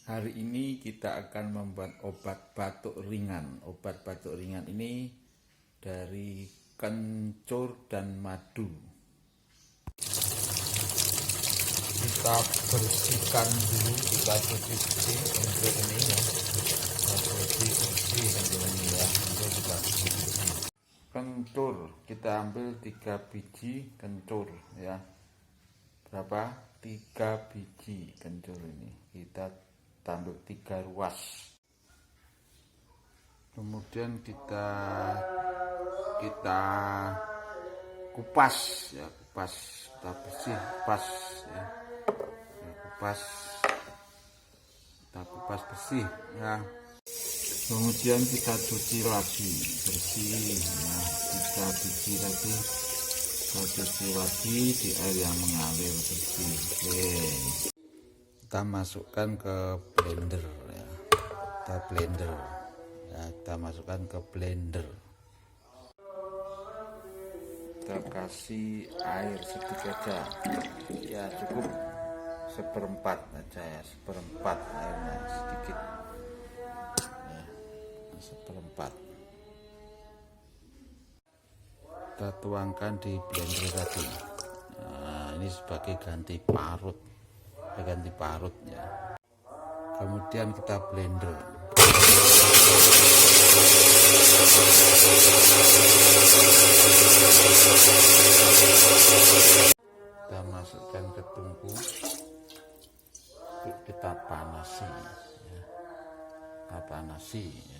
Hari ini kita akan membuat obat batuk ringan. Obat batuk ringan ini dari kencur dan madu. Kita bersihkan dulu, kita cuci bersih kencur ini ya. Kita bersih kencur ini ya. Kencur kita bersih. Kencur kita ambil 3 biji kencur ya. Berapa? 3 biji kencur ini. Kita tambah 3 ruas. Kemudian kita kupas ya, kita bersih, kupas ya. Kita kupas bersih ya. Kemudian kita cuci lagi bersih ya, 3 biji tadi kita cuci lagi di air yang mengalir bersih. Oke. Kita masukkan ke blender ya. Kita masukkan ke blender. Kita kasih air sedikit aja ya, cukup 1/4 aja ya, 1/4 airnya sedikit ya, 1/4. Kita tuangkan di blender tadi. Nah, ini sebagai ganti parut ya. Kemudian kita blender. Kita masukkan ke tungku, kita panasi ya. Kita panasi ya.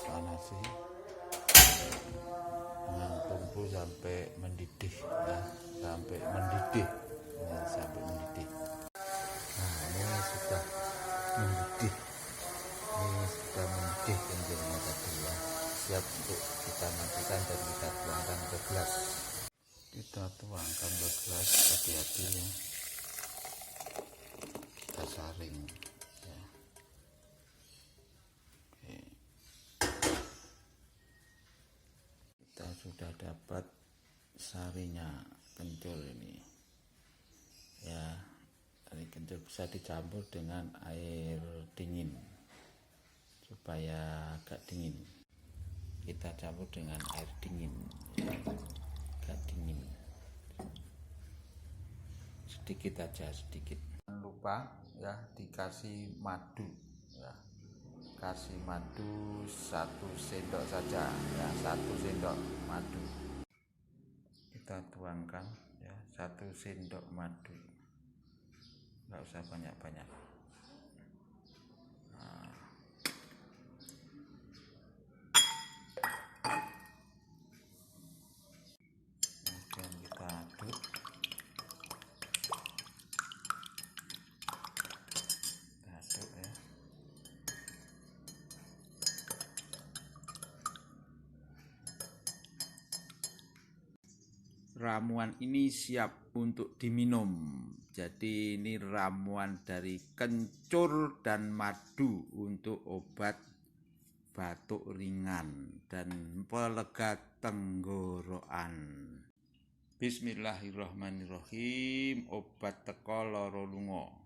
Panasi dengan tungku sampai mendidih ya, sampai mendidih. Nah, ini sudah mendidih. Kencurnya tadi ya, siap untuk kita matikan dan kita tuangkan ke gelas. Kita tuangkan ke gelas, hati-hati ya. Kita saring ya. Oke. Kita sudah dapat sarinya kencur ini ya. Ini kencur bisa dicampur dengan air dingin supaya agak dingin. Kita campur dengan air dingin ya, agak dingin sedikit aja, sedikit. Jangan lupa ya, dikasih madu ya. Kasih madu 1 sendok saja ya, 1 sendok madu. Kita tuangkan ya, 1 sendok madu, nggak usah banyak-banyak. Kemudian kita aduk. Ya. Ramuan ini siap untuk diminum. Jadi ini ramuan dari kencur dan madu untuk obat batuk ringan dan pelega tenggorokan. Bismillahirrahmanirrahim. Obat teko lara lunga.